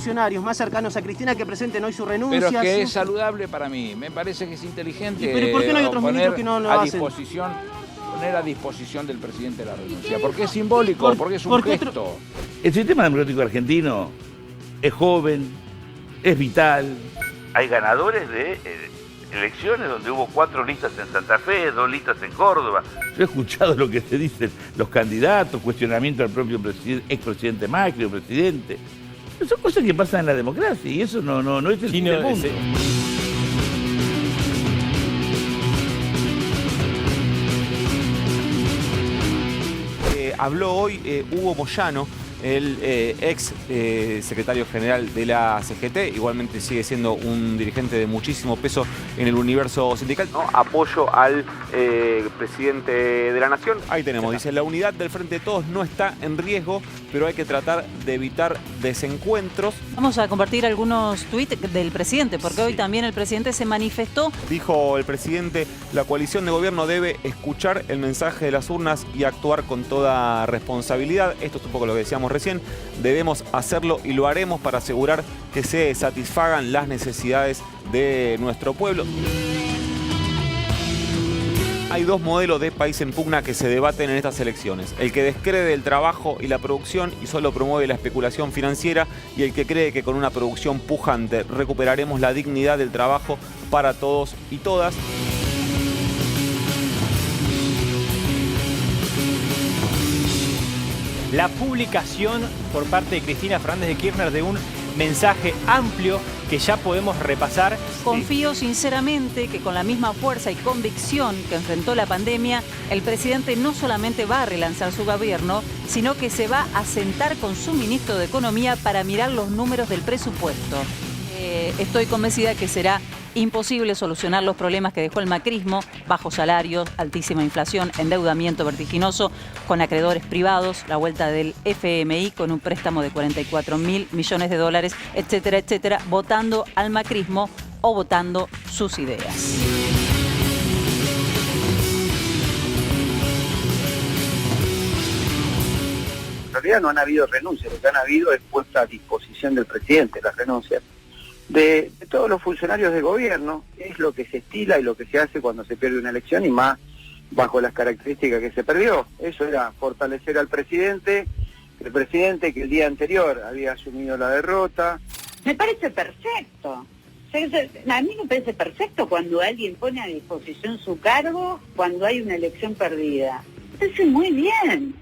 funcionarios más cercanos a Cristina que presenten hoy su renuncia. Pero que es saludable para mí, me parece que es inteligente. ¿Pero por qué no hay otros ministros que no lo hacen? Poner a disposición del presidente la renuncia, porque es simbólico, porque es un gesto. El sistema democrático argentino es joven, es vital. Hay ganadores de elecciones donde hubo 4 listas en Santa Fe, 2 listas en Córdoba. Yo he escuchado lo que se dicen los candidatos, cuestionamiento al propio expresidente Macri o presidente. Pero son cosas que pasan en la democracia y eso no es el fin del mundo. Habló hoy Hugo Moyano, el ex secretario general de la CGT, igualmente sigue siendo un dirigente de muchísimo peso en el universo sindical. ¿No? Apoyo al presidente de la Nación. Ahí tenemos, dice, la unidad del Frente de Todos no está en riesgo, pero hay que tratar de evitar desencuentros. Vamos a compartir algunos tuits del presidente, porque hoy también el presidente se manifestó. Dijo el presidente, la coalición de gobierno debe escuchar el mensaje de las urnas y actuar con toda responsabilidad. Esto es un poco lo que decíamos recién, debemos hacerlo y lo haremos para asegurar que se satisfagan las necesidades de nuestro pueblo. Hay 2 modelos de país en pugna que se debaten en estas elecciones. El que descree el trabajo y la producción y solo promueve la especulación financiera, y el que cree que con una producción pujante recuperaremos la dignidad del trabajo para todos y todas. La publicación por parte de Cristina Fernández de Kirchner de un mensaje amplio que ya podemos repasar. Confío sinceramente que con la misma fuerza y convicción que enfrentó la pandemia, el presidente no solamente va a relanzar su gobierno, sino que se va a sentar con su ministro de Economía para mirar los números del presupuesto. Estoy convencida que será imposible solucionar los problemas que dejó el macrismo: bajos salarios, altísima inflación, endeudamiento vertiginoso con acreedores privados, la vuelta del FMI con un préstamo de 44.000 millones de dólares, etcétera, etcétera, votando al macrismo o votando sus ideas. En realidad no han habido renuncias, lo que han habido es puesta a disposición del presidente las renuncias de todos los funcionarios de gobierno. Es lo que se estila y lo que se hace cuando se pierde una elección, y más bajo las características que se perdió. Eso era fortalecer al presidente, el presidente que el día anterior había asumido la derrota. Me parece perfecto. A mí me parece perfecto cuando alguien pone a disposición su cargo cuando hay una elección perdida. Me parece muy bien.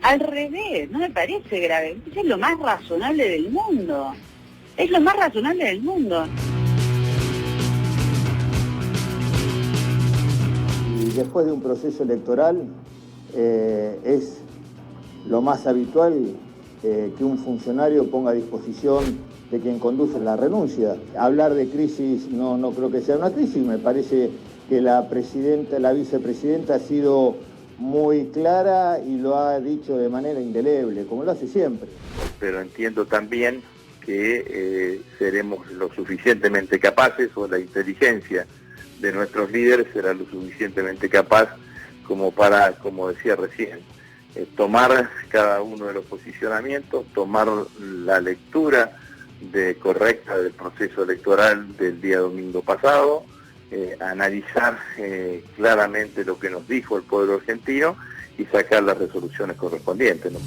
Al revés, no me parece grave. Es lo más razonable del mundo. Es lo más razonable del mundo. Y después de un proceso electoral es lo más habitual que un funcionario ponga a disposición de quien conduce la renuncia. Hablar de crisis no creo que sea una crisis. Me parece que la vicepresidenta ha sido muy clara y lo ha dicho de manera indeleble, como lo hace siempre. Pero entiendo también que seremos lo suficientemente capaces, o la inteligencia de nuestros líderes será lo suficientemente capaz como para, como decía recién, tomar cada uno de los posicionamientos, tomar la lectura correcta del proceso electoral del día domingo pasado, analizar claramente lo que nos dijo el pueblo argentino y sacar las resoluciones correspondientes, ¿no?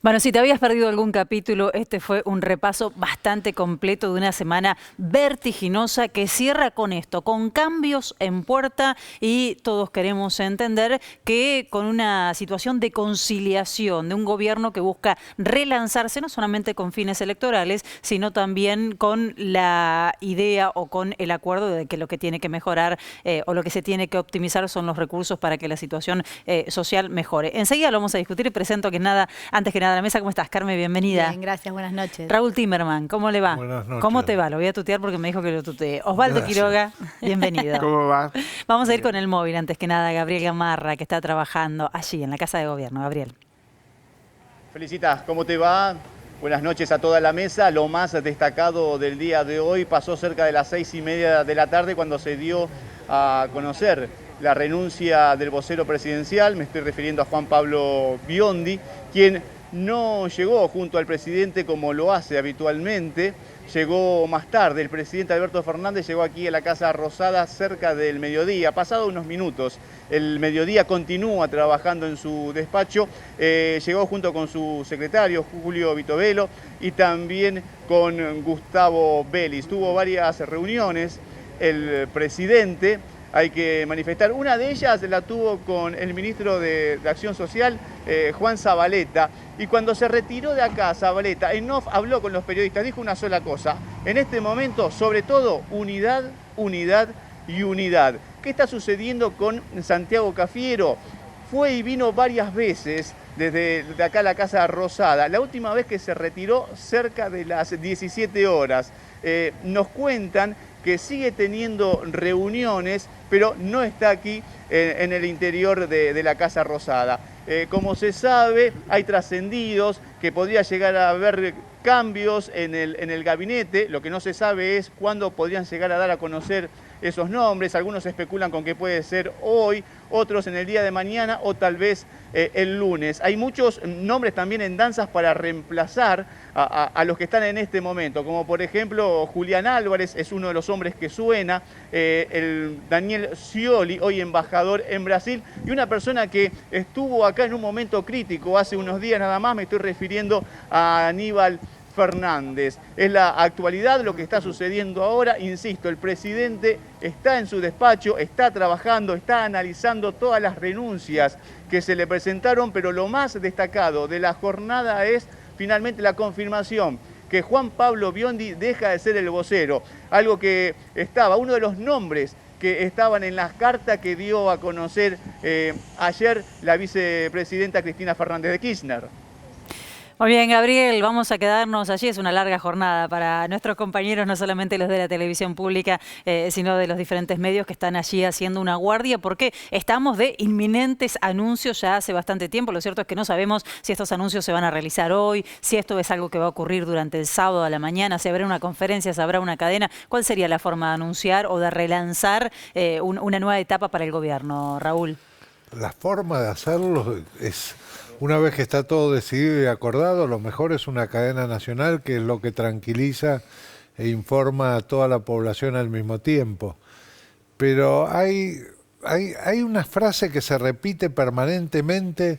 Bueno, si te habías perdido algún capítulo, este fue un repaso bastante completo de una semana vertiginosa que cierra con esto, con cambios en puerta, y todos queremos entender que con una situación de conciliación de un gobierno que busca relanzarse no solamente con fines electorales, sino también con la idea o con el acuerdo de que lo que tiene que mejorar o lo que se tiene que optimizar son los recursos para que la situación social mejore. Enseguida lo vamos a discutir y presento antes que nada a la mesa. ¿Cómo estás, Carmen? Bienvenida. Bien, gracias, buenas noches. Raúl Timerman, ¿cómo le va? Buenas noches. ¿Cómo te va? Lo voy a tutear porque me dijo que lo tutee. Osvaldo Quiroga, bienvenido. ¿Cómo va? Vamos a ir con el móvil, antes que nada, Gabriel Gamarra, que está trabajando allí en la Casa de Gobierno. Gabriel. Felicitas, ¿cómo te va? Buenas noches a toda la mesa. Lo más destacado del día de hoy pasó cerca de las 6:30 de la tarde, cuando se dio a conocer la renuncia del vocero presidencial, me estoy refiriendo a Juan Pablo Biondi, quien no llegó junto al presidente como lo hace habitualmente, llegó más tarde. El presidente Alberto Fernández llegó aquí a la Casa Rosada cerca del mediodía, pasado unos minutos. El mediodía continúa trabajando en su despacho, llegó junto con su secretario Julio Vitovelo y también con Gustavo Vélez. Tuvo varias reuniones el presidente, hay que manifestar. Una de ellas la tuvo con el ministro de Acción Social, Juan Zabaleta, y cuando se retiró de acá, Zabaleta, en off habló con los periodistas, dijo una sola cosa: en este momento, sobre todo, unidad, unidad y unidad. ¿Qué está sucediendo con Santiago Cafiero? Fue y vino varias veces desde acá a la Casa Rosada. La última vez que se retiró cerca de las 17 horas. Nos cuentan que sigue teniendo reuniones, pero no está aquí en el interior de la Casa Rosada. Como se sabe, hay trascendidos que podría llegar a haber cambios en el gabinete. Lo que no se sabe es cuándo podrían llegar a dar a conocer esos nombres. Algunos especulan con que puede ser hoy, otros en el día de mañana o tal vez el lunes. Hay muchos nombres también en danzas para reemplazar a los que están en este momento, como por ejemplo Julián Álvarez es uno de los hombres que suena, el Daniel Scioli, hoy embajador en Brasil, y una persona que estuvo acá en un momento crítico hace unos días nada más, me estoy refiriendo a Aníbal Fernández. Es la actualidad, lo que está sucediendo ahora. Insisto, el presidente está en su despacho, está trabajando, está analizando todas las renuncias que se le presentaron, pero lo más destacado de la jornada es finalmente la confirmación que Juan Pablo Biondi deja de ser el vocero, algo que estaba, uno de los nombres que estaban en las cartas que dio a conocer ayer la vicepresidenta Cristina Fernández de Kirchner. Muy bien, Gabriel, vamos a quedarnos allí. Es una larga jornada para nuestros compañeros, no solamente los de la televisión pública, sino de los diferentes medios que están allí haciendo una guardia, porque estamos de inminentes anuncios ya hace bastante tiempo. Lo cierto es que no sabemos si estos anuncios se van a realizar hoy, si esto es algo que va a ocurrir durante el sábado a la mañana, si habrá una conferencia, si habrá una cadena. ¿Cuál sería la forma de anunciar o de relanzar una nueva etapa para el gobierno, Raúl? La forma de hacerlo es... Una vez que está todo decidido y acordado, lo mejor es una cadena nacional, que es lo que tranquiliza e informa a toda la población al mismo tiempo. Pero hay una frase que se repite permanentemente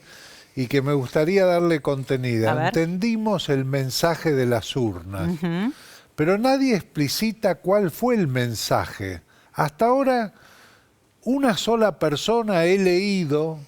y que me gustaría darle contenida. Entendimos el mensaje de las urnas, pero nadie explicita cuál fue el mensaje. Hasta ahora, una sola persona he leído,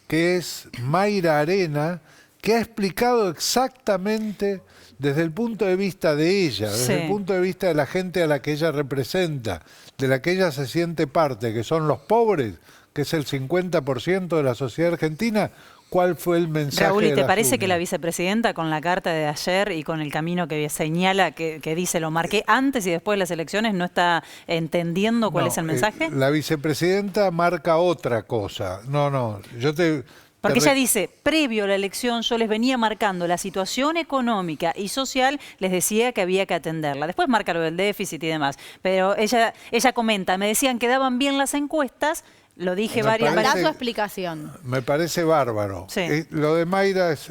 que es Mayra Arena, que ha explicado exactamente desde el punto de vista de ella, desde el punto de vista de la gente a la que ella representa, de la que ella se siente parte, que son los pobres, que es el 50% de la sociedad argentina. ¿Cuál fue el mensaje? Raúl, ¿y te parece que la vicepresidenta, con la carta de ayer y con el camino que señala, que dice lo marqué antes y después de las elecciones, no está entendiendo cuál es el mensaje? La vicepresidenta marca otra cosa. Porque ella dice, previo a la elección yo les venía marcando la situación económica y social, les decía que había que atenderla. Después marca lo del déficit y demás. Pero ella comenta, me decían que daban bien las encuestas. Lo dije varias veces. Da su explicación. Me parece bárbaro. Sí. Lo de Mayra es...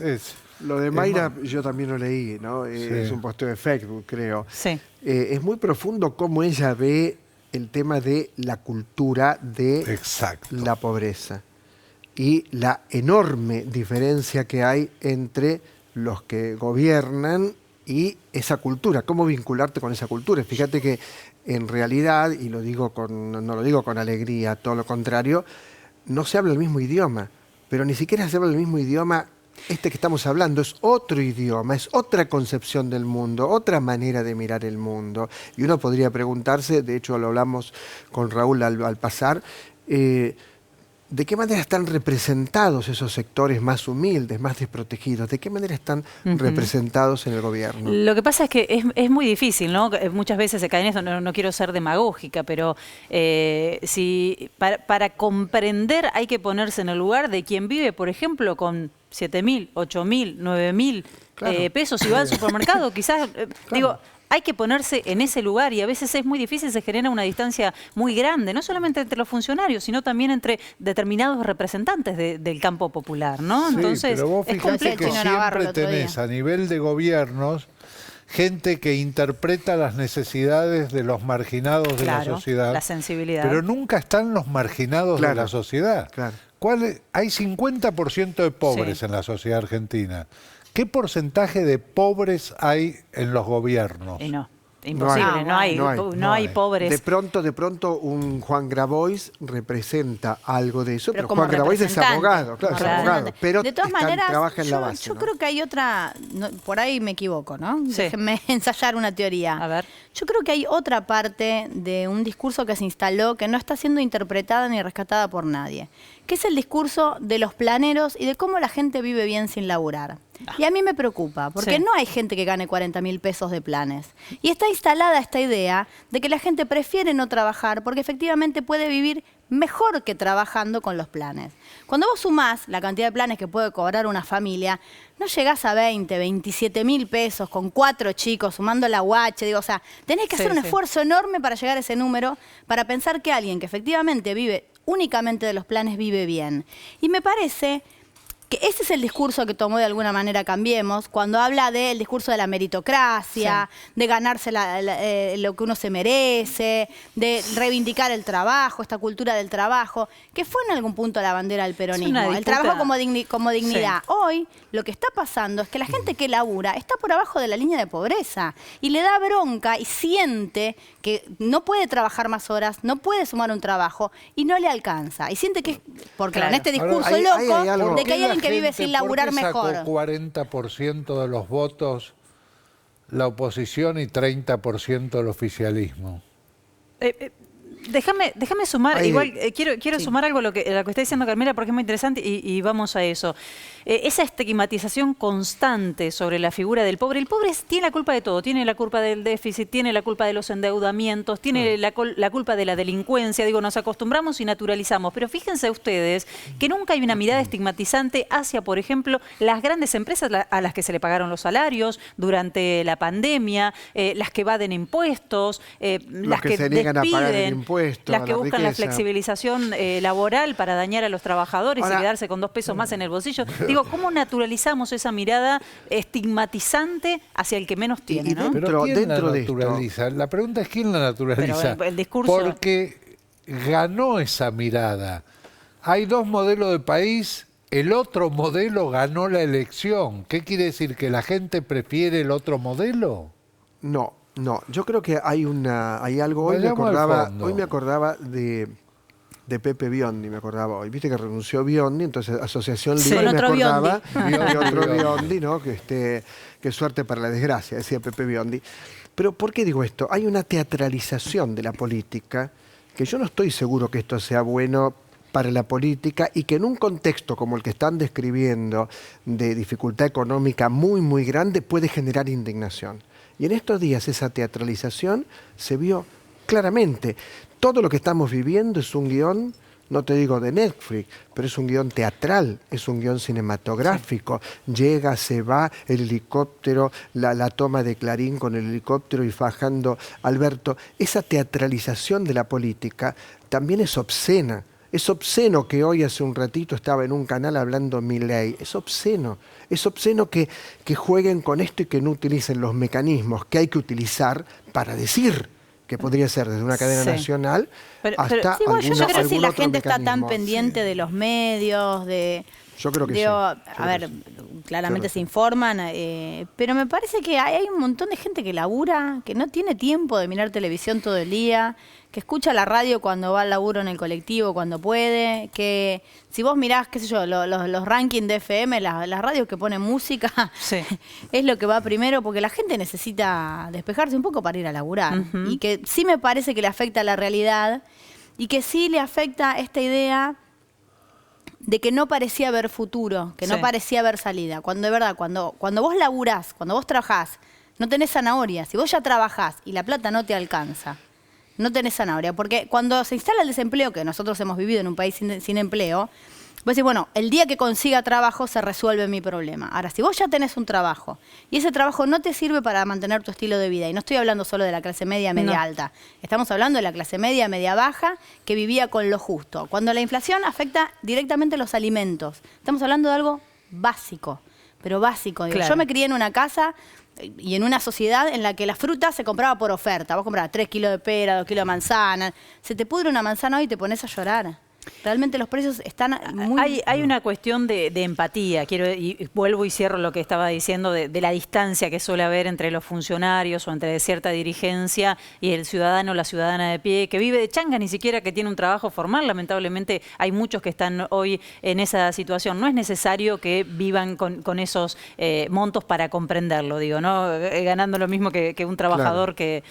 Lo de Mayra yo también lo leí, ¿no? Es un posteo de Facebook, creo. Sí. Es muy profundo cómo ella ve el tema de la cultura de la pobreza y la enorme diferencia que hay entre los que gobiernan y esa cultura. ¿Cómo vincularte con esa cultura? Fíjate que en realidad, y no lo digo con alegría, todo lo contrario, no se habla el mismo idioma, pero ni siquiera se habla el mismo idioma que estamos hablando, es otro idioma, es otra concepción del mundo, otra manera de mirar el mundo. Y uno podría preguntarse, de hecho lo hablamos con Raúl al pasar, ¿de qué manera están representados esos sectores más humildes, más desprotegidos? ¿De qué manera están representados en el gobierno? Lo que pasa es que es muy difícil, ¿no? Muchas veces se cae en esto, no quiero ser demagógica, pero para comprender hay que ponerse en el lugar de quien vive, por ejemplo, con 7.000, 8.000, 9.000 pesos y va al supermercado. Quizás, digo, hay que ponerse en ese lugar y a veces es muy difícil, se genera una distancia muy grande, no solamente entre los funcionarios, sino también entre determinados representantes del campo popular, ¿no? Sí, entonces, pero vos fíjate que siempre tenés a nivel de gobiernos gente que interpreta las necesidades de los marginados de la sociedad. La sensibilidad. Pero nunca están los marginados de la sociedad. Claro. Hay 50% de pobres en la sociedad argentina. ¿Qué porcentaje de pobres hay en los gobiernos? No. Imposible, no hay pobres. De pronto un Juan Grabois representa algo de eso, pero Juan Grabois es abogado, es abogado, pero de todas maneras, trabaja en la base. Yo creo que hay otra, por ahí me equivoco, ¿no? Sí. Déjenme ensayar una teoría. A ver. Yo creo que hay otra parte de un discurso que se instaló que no está siendo interpretada ni rescatada por nadie, que es el discurso de los planeros y de cómo la gente vive bien sin laburar. Y a mí me preocupa, porque no hay gente que gane 40.000 pesos de planes. Y está instalada esta idea de que la gente prefiere no trabajar porque efectivamente puede vivir mejor que trabajando con los planes. Cuando vos sumás la cantidad de planes que puede cobrar una familia, no llegás a 20, 27.000 pesos con 4 chicos, sumando la UH, digo, o sea, tenés que hacer un esfuerzo enorme para llegar a ese número, para pensar que alguien que efectivamente vive únicamente de los planes vive bien. Y me parece que ese es el discurso que tomó de alguna manera Cambiemos, cuando habla del discurso de la meritocracia, de ganarse lo que uno se merece, de reivindicar el trabajo, esta cultura del trabajo, que fue en algún punto la bandera del peronismo, el trabajo como dignidad. Hoy lo que está pasando es que la gente que labura está por abajo de la línea de pobreza y le da bronca y siente que no puede trabajar más horas, no puede sumar un trabajo y no le alcanza. Y siente que, porque en este discurso loco, de que hay alguien que vive sin laburar mejor. Sacó 40% de los votos la oposición y 30% el oficialismo. Déjame sumar, igual quiero sumar algo a lo que está diciendo Carmela porque es muy interesante y vamos a eso. Esa estigmatización constante sobre la figura del pobre. El pobre tiene la culpa de todo, tiene la culpa del déficit, tiene la culpa de los endeudamientos, tiene la culpa de la delincuencia. Digo, nos acostumbramos y naturalizamos, pero fíjense ustedes que nunca hay una mirada estigmatizante hacia, por ejemplo, las grandes empresas a las que se le pagaron los salarios durante la pandemia, las que evaden impuestos, las que se niegan a pagar el impuesto, las que buscan la flexibilización laboral para dañar a los trabajadores y quedarse con 2 pesos más en el bolsillo. Digo, ¿cómo naturalizamos esa mirada estigmatizante hacia el que menos tiene? ¿No? Pero ¿quién la naturaliza? La pregunta es ¿quién la naturaliza? Pero el discurso... Porque ganó esa mirada. Hay 2 modelos de país, el otro modelo ganó la elección. ¿Qué quiere decir? ¿Que la gente prefiere el otro modelo? No, yo creo que hay algo. Hoy me acordaba de Pepe Biondi, me acordaba hoy. Viste que renunció Biondi, entonces Asociación Libre me acordaba de otro Biondi, ¿no? Qué suerte para la desgracia, decía Pepe Biondi. Pero ¿por qué digo esto? Hay una teatralización de la política que yo no estoy seguro que esto sea bueno para la política y que en un contexto como el que están describiendo de dificultad económica muy, muy grande puede generar indignación. Y en estos días esa teatralización se vio claramente. Todo lo que estamos viviendo es un guión, no te digo de Netflix, pero es un guión teatral, es un guión cinematográfico. Sí. Llega, se va, el helicóptero, la toma de Clarín con el helicóptero y fajando Alberto. Esa teatralización de la política también es obscena. Es obsceno que hoy hace un ratito estaba en un canal hablando Milei. Es obsceno. Es obsceno que jueguen con esto y que no utilicen los mecanismos que hay que utilizar para decir que podría ser desde una cadena nacional hasta yo no creo si la gente mecanismo. Está tan pendiente de los medios, Yo creo que sí. A ver, claramente se informan, pero me parece que hay un montón de gente que labura, que no tiene tiempo de mirar televisión todo el día, que escucha la radio cuando va al laburo en el colectivo, cuando puede, que si vos mirás, qué sé yo, los rankings de FM, las radios que ponen música, es lo que va primero, porque la gente necesita despejarse un poco para ir a laburar. Y que sí me parece que le afecta a la realidad y que sí le afecta esta idea de que no parecía haber futuro, que no parecía haber salida. Cuando de verdad, cuando vos laburás, cuando vos trabajás, no tenés zanahoria. Si vos ya trabajás y la plata no te alcanza, no tenés zanahoria. Porque cuando se instala el desempleo, que nosotros hemos vivido en un país sin empleo, vos decís, bueno, el día que consiga trabajo se resuelve mi problema. Ahora, si vos ya tenés un trabajo y ese trabajo no te sirve para mantener tu estilo de vida, y no estoy hablando solo de la clase media, media alta, estamos hablando de la clase media, media baja, que vivía con lo justo. Cuando la inflación afecta directamente los alimentos, estamos hablando de algo básico, pero básico. Claro. Yo me crié en una casa y en una sociedad en la que la fruta se compraba por oferta. Vos comprabas 3 kilos de pera, 2 kilos de manzana. Se te pudre una manzana hoy y te pones a llorar. Realmente los precios están muy... Hay una cuestión de empatía, y vuelvo y cierro lo que estaba diciendo, de la distancia que suele haber entre los funcionarios o entre cierta dirigencia y el ciudadano o la ciudadana de pie, que vive de changa, ni siquiera que tiene un trabajo formal. Lamentablemente hay muchos que están hoy en esa situación. No es necesario que vivan con esos montos para comprenderlo, digo, ¿no? Ganando lo mismo que un trabajador que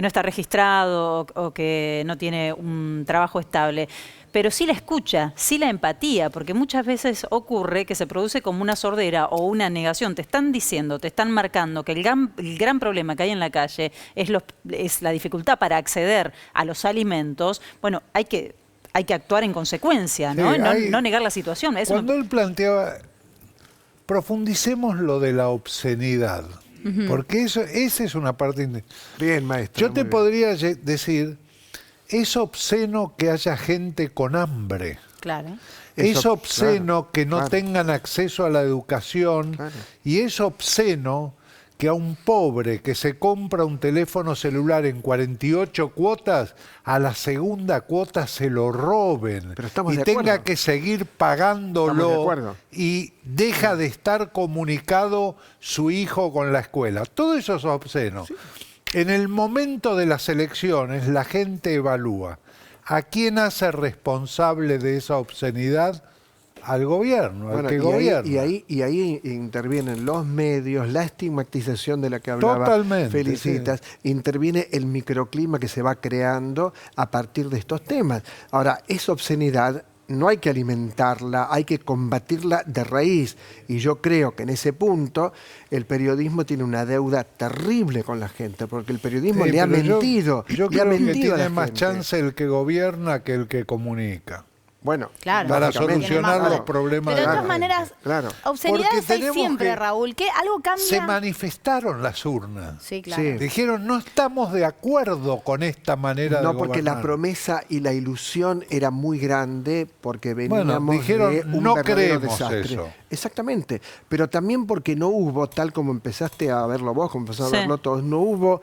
no está registrado o que no tiene un trabajo estable. Pero sí la escucha, sí la empatía, porque muchas veces ocurre que se produce como una sordera o una negación. Te están diciendo, te están marcando que el gran problema que hay en la calle es la dificultad para acceder a los alimentos. Bueno, hay que actuar en consecuencia, ¿no? Sí, no negar la situación. Cuando él planteaba, profundicemos lo de la obscenidad, porque esa es una parte... Bien, maestro. Yo te podría decir... Es obsceno que haya gente con hambre. Claro. Es obsceno que no tengan acceso a la educación. Y es obsceno que a un pobre que se compra un teléfono celular en 48 cuotas, a la segunda cuota se lo roben. Y tenga que seguir pagándolo y deja de estar comunicado su hijo con la escuela. Todo eso es obsceno. Sí. En el momento de las elecciones, la gente evalúa a quién hace responsable de esa obscenidad. Al gobierno, al que gobierna. Y ahí intervienen los medios, la estigmatización de la que hablaba Felicitas, interviene el microclima que se va creando a partir de estos temas. Ahora, esa obscenidad no hay que alimentarla, hay que combatirla de raíz. Y yo creo que en ese punto el periodismo tiene una deuda terrible con la gente, porque el periodismo le ha mentido. Yo creo que tiene más chance el que gobierna que el que comunica. Bueno, para solucionar los problemas. Pero de todas maneras, obscenidades hay siempre, Raúl, que algo cambia. Se manifestaron las urnas. Sí, claro. Sí. Dijeron, no estamos de acuerdo con esta manera de gobernar. No, porque la promesa y la ilusión era muy grande, porque veníamos dijeron, de un no verdadero creemos desastre. Eso. Exactamente, pero también porque no hubo, tal como empezaste a verlo vos, como empezaron a verlo todos, no hubo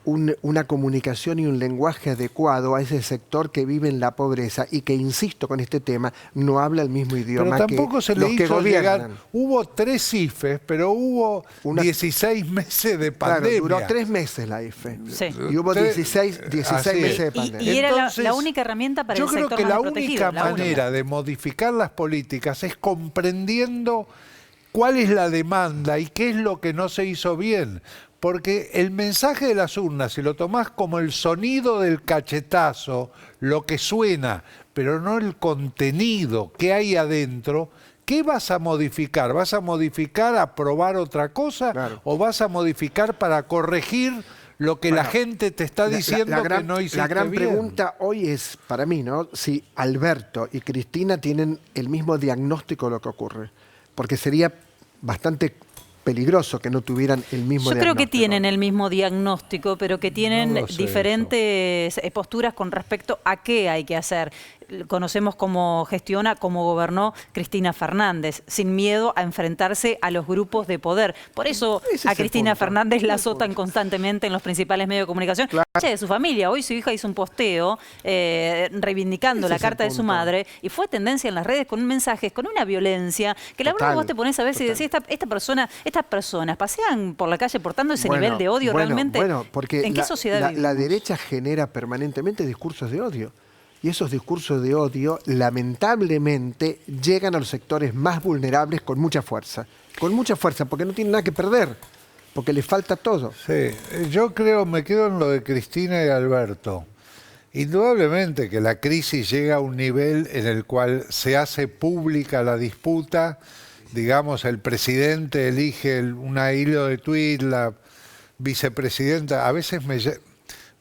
una comunicación y un lenguaje adecuado a ese sector que vive en la pobreza y que, insisto con este tema, no habla el mismo idioma pero tampoco que se le los que hizo gobiernan. Llegar. Hubo 3 IFEs, pero hubo 16 meses de pandemia. Claro, duró 3 meses la IFE. Sí. Y hubo 16 meses de pandemia. Y era la única herramienta para el sector más desprotegido. Yo creo que la única manera de modificar las políticas es comprendiendo cuál es la demanda y qué es lo que no se hizo bien. Porque el mensaje de las urnas, si lo tomás como el sonido del cachetazo, lo que suena, pero no el contenido que hay adentro, ¿qué vas a modificar? ¿Vas a modificar, aprobar otra cosa? Claro. ¿O vas a modificar para corregir lo que la gente te está diciendo que no hiciste bien? La gran pregunta hoy es, para mí, ¿no? Si Alberto y Cristina tienen el mismo diagnóstico de lo que ocurre. Porque sería bastante peligroso que no tuvieran el mismo diagnóstico. Yo creo que tienen el mismo diagnóstico, pero que tienen diferentes posturas con respecto a qué hay que hacer. Conocemos cómo gestiona, cómo gobernó Cristina Fernández, sin miedo a enfrentarse a los grupos de poder. Por eso a Cristina Fernández la azotan constantemente en los principales medios de comunicación. De su familia. Hoy su hija hizo un posteo reivindicando la carta de su madre y fue tendencia en las redes con un mensaje, con una violencia, que la verdad vos te pones a ver si decís, estas personas pasean por la calle portando ese nivel de odio realmente. Porque ¿en qué sociedad vivimos? La derecha genera permanentemente discursos de odio. Y esos discursos de odio, lamentablemente, llegan a los sectores más vulnerables con mucha fuerza. Con mucha fuerza, porque no tienen nada que perder. Porque les falta todo. Sí, yo creo, me quedo en lo de Cristina y Alberto. Indudablemente que la crisis llega a un nivel en el cual se hace pública la disputa. Digamos, el presidente elige una hilo de tuit, la vicepresidenta. A veces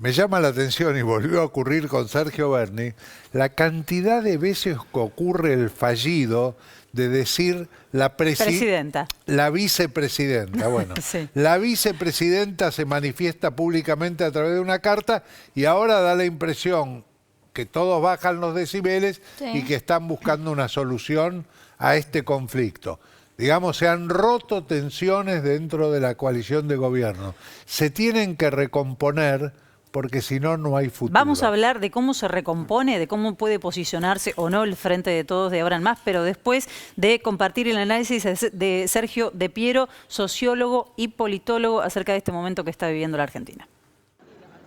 me llama la atención, y volvió a ocurrir con Sergio Berni, la cantidad de veces que ocurre el fallido de decir presidenta. La vicepresidenta. Bueno, Sí. La vicepresidenta se manifiesta públicamente a través de una carta y ahora da la impresión que todos bajan los decibeles y que están buscando una solución a este conflicto. Digamos, se han roto tensiones dentro de la coalición de gobierno. Se tienen que recomponer porque si no, no hay futuro. Vamos a hablar de cómo se recompone, de cómo puede posicionarse o no el Frente de Todos de ahora en más, pero después de compartir el análisis de Sergio De Piero, sociólogo y politólogo, acerca de este momento que está viviendo la Argentina.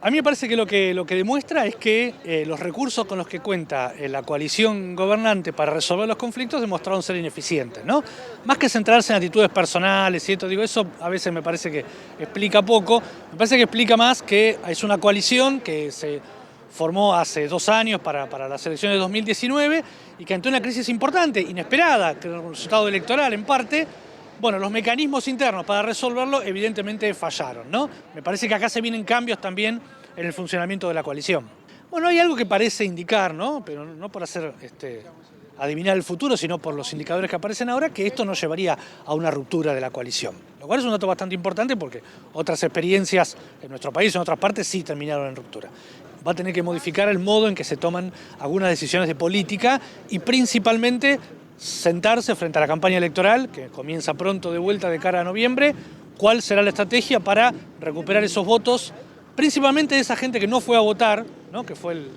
A mí me parece que lo que demuestra es que los recursos con los que cuenta la coalición gobernante para resolver los conflictos demostraron ser ineficientes, ¿no? Más que centrarse en actitudes personales y esto, digo, eso a veces me parece que explica poco. Me parece que explica más que es una coalición que se formó hace 2 años para las elecciones de 2019 y que ante una crisis importante, inesperada, que era un resultado electoral en parte. Bueno, los mecanismos internos para resolverlo evidentemente fallaron, ¿no? Me parece que acá se vienen cambios también en el funcionamiento de la coalición. Bueno, hay algo que parece indicar, ¿no? Pero no por hacer adivinar el futuro, sino por los indicadores que aparecen ahora, que esto no llevaría a una ruptura de la coalición. Lo cual es un dato bastante importante porque otras experiencias en nuestro país, en otras partes, sí terminaron en ruptura. Va a tener que modificar el modo en que se toman algunas decisiones de política y principalmente sentarse frente a la campaña electoral, que comienza pronto de vuelta de cara a noviembre, cuál será la estrategia para recuperar esos votos, principalmente de esa gente que no fue a votar, ¿no? Que fue el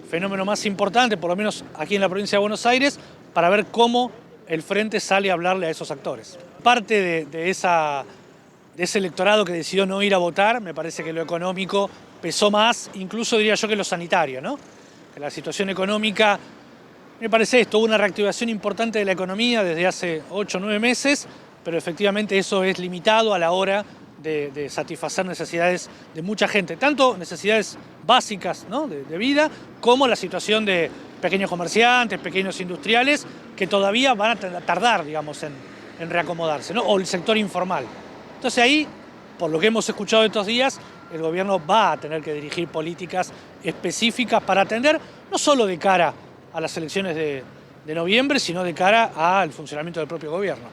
fenómeno más importante, por lo menos aquí en la provincia de Buenos Aires, para ver cómo el Frente sale a hablarle a esos actores. Parte de ese electorado que decidió no ir a votar, me parece que lo económico pesó más, incluso diría yo que lo sanitario, ¿no? Que la situación económica. Me parece esto, hubo una reactivación importante de la economía desde hace 8 o 9 meses, pero efectivamente eso es limitado a la hora de satisfacer necesidades de mucha gente, tanto necesidades básicas, ¿no? de vida, como la situación de pequeños comerciantes, pequeños industriales, que todavía van a tardar, digamos, en reacomodarse, ¿no? O el sector informal. Entonces ahí, por lo que hemos escuchado estos días, el gobierno va a tener que dirigir políticas específicas para atender, no solo de cara a las elecciones de noviembre, sino de cara al funcionamiento del propio gobierno.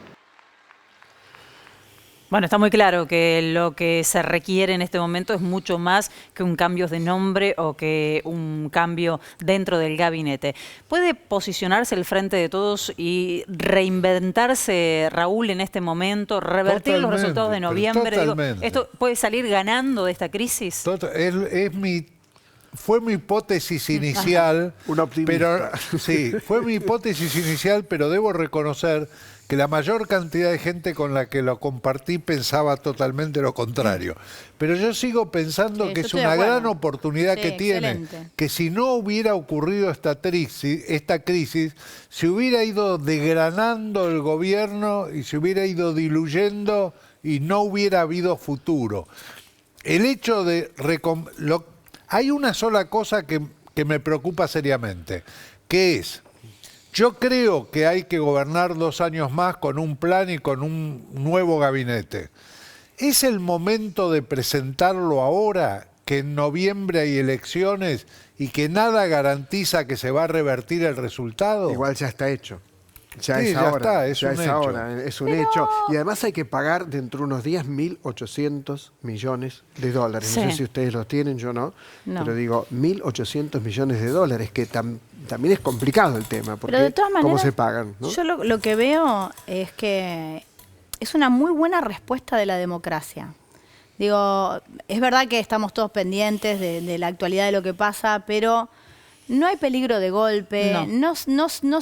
Bueno, está muy claro que lo que se requiere en este momento es mucho más que un cambio de nombre o que un cambio dentro del gabinete. ¿Puede posicionarse el Frente de Todos y reinventarse, Raúl, en este momento, revertir los resultados de noviembre? Digo, ¿esto puede salir ganando de esta crisis? Fue mi hipótesis inicial, pero sí, fue mi hipótesis inicial, pero debo reconocer que la mayor cantidad de gente con la que lo compartí pensaba totalmente lo contrario. Pero yo sigo pensando que es una gran oportunidad que tiene, que si no hubiera ocurrido esta crisis, se hubiera ido desgranando el gobierno y se hubiera ido diluyendo y no hubiera habido futuro. El hecho de hay una sola cosa que me preocupa seriamente, que es, yo creo que hay que gobernar 2 años más con un plan y con un nuevo gabinete. ¿Es el momento de presentarlo ahora, que en noviembre hay elecciones y que nada garantiza que se va a revertir el resultado? Igual ya está hecho. Ya Sí, es ya ahora, está, es ya un es hecho. ahora, es un hecho. Y además hay que pagar dentro de unos días 1.800 millones de dólares. No sé si ustedes los tienen, yo no. Pero digo, 1.800 millones de dólares, que también es complicado el tema, porque Pero de todas maneras, ¿cómo se pagan? ¿No? Yo lo que veo es que es una muy buena respuesta de la democracia. Digo, es verdad que estamos todos pendientes de la actualidad de lo que pasa, pero no hay peligro de golpe, no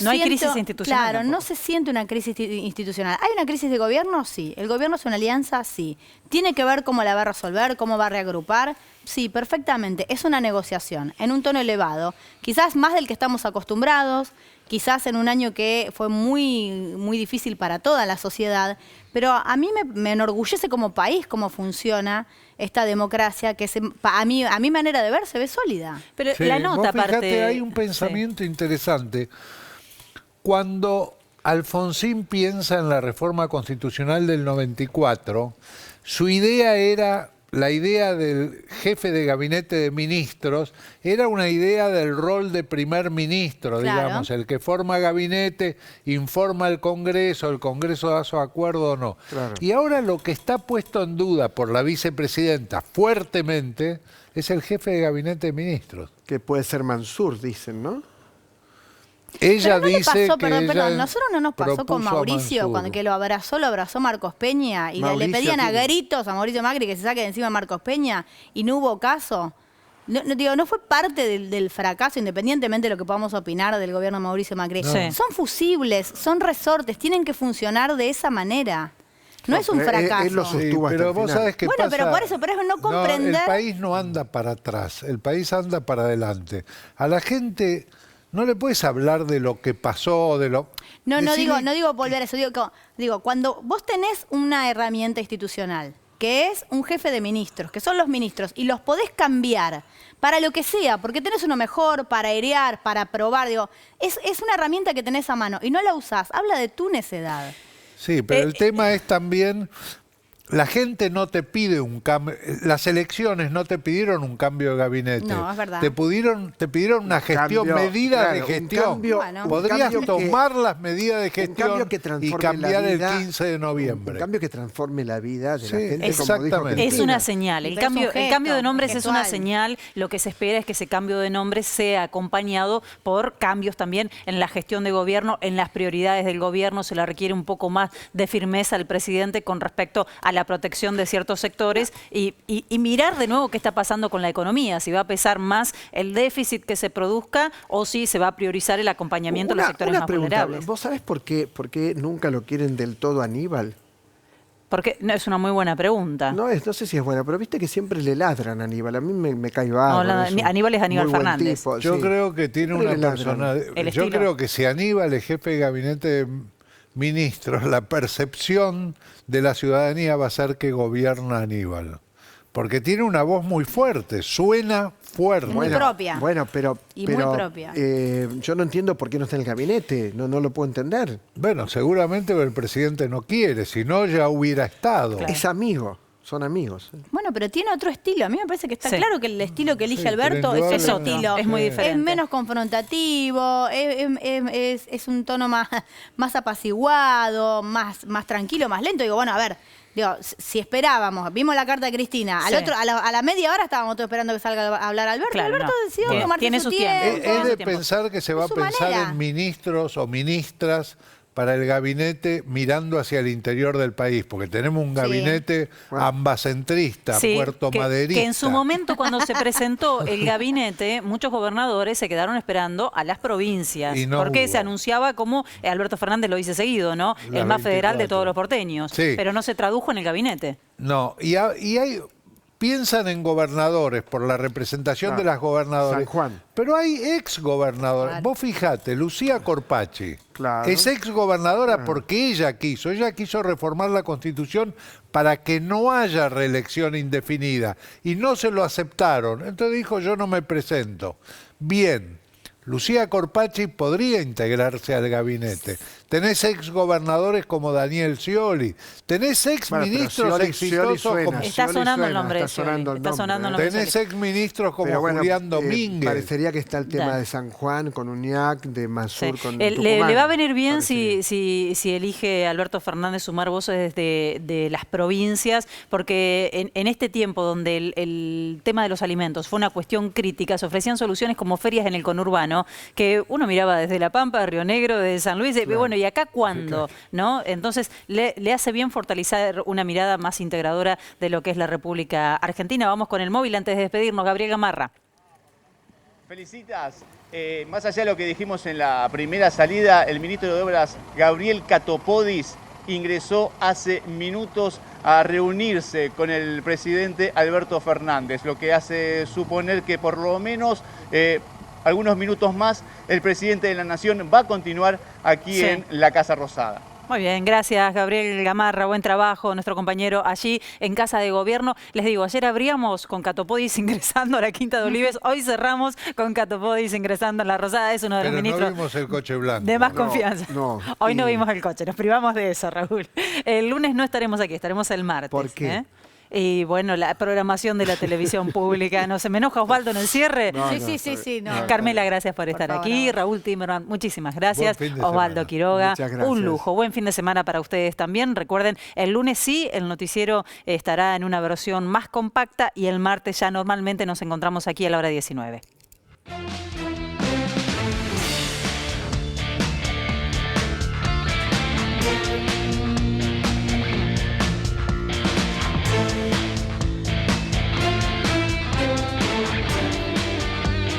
hay crisis institucional. Claro, tampoco. no se siente una crisis institucional. ¿Hay una crisis de gobierno? Sí. ¿El gobierno es una alianza? Sí. ¿Tiene que ver cómo la va a resolver, cómo va a reagrupar? Sí, perfectamente. Es una negociación en un tono elevado, quizás más del que estamos acostumbrados, quizás en un año que fue muy difícil para toda la sociedad, pero a mí me enorgullece como país cómo funciona esta democracia, que a mi manera de ver se ve sólida. Pero Sí, la nota, vos fijate, aparte... hay un pensamiento interesante. Cuando Alfonsín piensa en la reforma constitucional del 94, su idea era la idea del jefe de gabinete de ministros era una idea del rol de primer ministro, digamos, el que forma gabinete, informa al Congreso, el Congreso da su acuerdo o no. Claro. Y ahora lo que está puesto en duda por la vicepresidenta fuertemente es el jefe de gabinete de ministros. Que puede ser Mansur, dicen, ¿no? Ella dice que perdón, nosotros no nos pasó con Mauricio cuando que lo abrazó Marcos Peña y le pedían a gritos a Mauricio Macri que se saque de encima a Marcos Peña y no hubo caso. No fue parte del fracaso, independientemente de lo que podamos opinar del gobierno de Mauricio Macri. No. Son fusibles, son resortes, tienen que funcionar de esa manera. No es un fracaso. Él lo sostuvo pero vos sabés que bueno, pero por eso, pero es no comprender. El país no anda para atrás, el país anda para adelante. A la gente no le puedes hablar de lo que pasó, de lo... No digo volver a eso, digo, cuando vos tenés una herramienta institucional, que es un jefe de ministros, que son los ministros, y los podés cambiar para lo que sea, porque tenés uno mejor, para airear, para probar, es una herramienta que tenés a mano y no la usás, habla de tu necedad. Sí, pero el tema es también, la gente no te pide un cambio, las elecciones no te pidieron un cambio de gabinete. No, es verdad. Te pidieron una gestión, medidas de gestión. Podrías tomar las medidas de gestión y cambiar el 15 de noviembre. Un cambio que transforme la vida de la gente. Exactamente. Es una señal. El cambio de nombres es una señal. Lo que se espera es que ese cambio de nombres sea acompañado por cambios también en la gestión de gobierno, en las prioridades del gobierno. Se le requiere un poco más de firmeza al presidente con respecto a la protección de ciertos sectores y mirar de nuevo qué está pasando con la economía, si va a pesar más el déficit que se produzca o si se va a priorizar el acompañamiento de los sectores más vulnerables. ¿Vos sabés por qué nunca lo quieren del todo a Aníbal? Porque no, es una muy buena pregunta. No sé si es buena, pero viste que siempre le ladran a Aníbal. A mí me cae bárbaro. No, Aníbal es Aníbal Fernández. Tipo, yo creo que tiene una personalidad. Yo creo que si Aníbal es jefe de gabinete de ministros, la percepción de la ciudadanía va a ser que gobierna Aníbal. Porque tiene una voz muy fuerte, suena fuerte. Muy propia. Bueno, pero muy propia. Yo no entiendo por qué no está en el gabinete, no lo puedo entender. Bueno, seguramente el presidente no quiere, si no ya hubiera estado. Claro. Es amigo. Son amigos. Bueno, pero tiene otro estilo. A mí me parece que está claro que el estilo que elige Alberto es otro estilo. Es muy diferente. Es menos confrontativo, es un tono más apaciguado, más tranquilo, más lento. Digo, bueno, a ver, si esperábamos, vimos la carta de Cristina, a la media hora estábamos todos esperando que salga a hablar Alberto. Claro, Alberto decidió tomarse su tiempo. Es de pensar que se va a pensar en ministros o ministras para el gabinete mirando hacia el interior del país, porque tenemos un gabinete ambacentrista, puertomaderista. Que en su momento, cuando se presentó el gabinete, muchos gobernadores se quedaron esperando a las provincias, porque se anunciaba como, Alberto Fernández lo dice seguido, ¿no? El más federal de todos los porteños, pero no se tradujo en el gabinete. No, y hay... Piensan en gobernadores por la representación de las gobernadoras. San Juan. Pero hay exgobernadores. Claro. Vos fijate, Lucía Corpachi es exgobernadora porque ella quiso reformar la Constitución para que no haya reelección indefinida. Y no se lo aceptaron. Entonces dijo, yo no me presento. Bien. Lucía Corpachi podría integrarse al gabinete. Tenés exgobernadores como Daniel Scioli. Tenés exministros exitosos como... Está sonando el nombre de Scioli. Tenés exministros como Julián Domínguez. Parecería que está el tema de San Juan con Uñac, de Mansur con Tucumán. Le va a venir bien si elige Alberto Fernández sumar voces de las provincias, porque en este tiempo donde el tema de los alimentos fue una cuestión crítica, se ofrecían soluciones como ferias en el conurbano, que uno miraba desde La Pampa, de Río Negro, de San Luis, bueno, ¿y acá cuándo? ¿No? Entonces, le hace bien fortalecer una mirada más integradora de lo que es la República Argentina. Vamos con el móvil antes de despedirnos. Gabriel Gamarra. Felicitas. Más allá de lo que dijimos en la primera salida, el ministro de Obras, Gabriel Catopodis, ingresó hace minutos a reunirse con el presidente Alberto Fernández, lo que hace suponer que por lo menos algunos minutos más el presidente de la Nación va a continuar aquí en la Casa Rosada. Muy bien, gracias Gabriel Gamarra, buen trabajo, nuestro compañero allí en Casa de Gobierno. Les digo, ayer abríamos con Catopodis ingresando a la Quinta de Olives, hoy cerramos con Catopodis ingresando a la Rosada, es uno de los ministros no vimos el coche blanco. De más confianza. Hoy no vimos el coche, nos privamos de eso, Raúl. El lunes no estaremos aquí, estaremos el martes. ¿Por qué? Y bueno, la programación de la televisión pública. ¿No se me enoja Osvaldo en el cierre? No, sí. Carmela, gracias por estar aquí. Raúl Timerman, muchísimas gracias. Osvaldo Quiroga, un lujo. Buen fin de semana para ustedes también. Recuerden, el lunes sí, el noticiero estará en una versión más compacta y el martes ya normalmente nos encontramos aquí a la hora 19.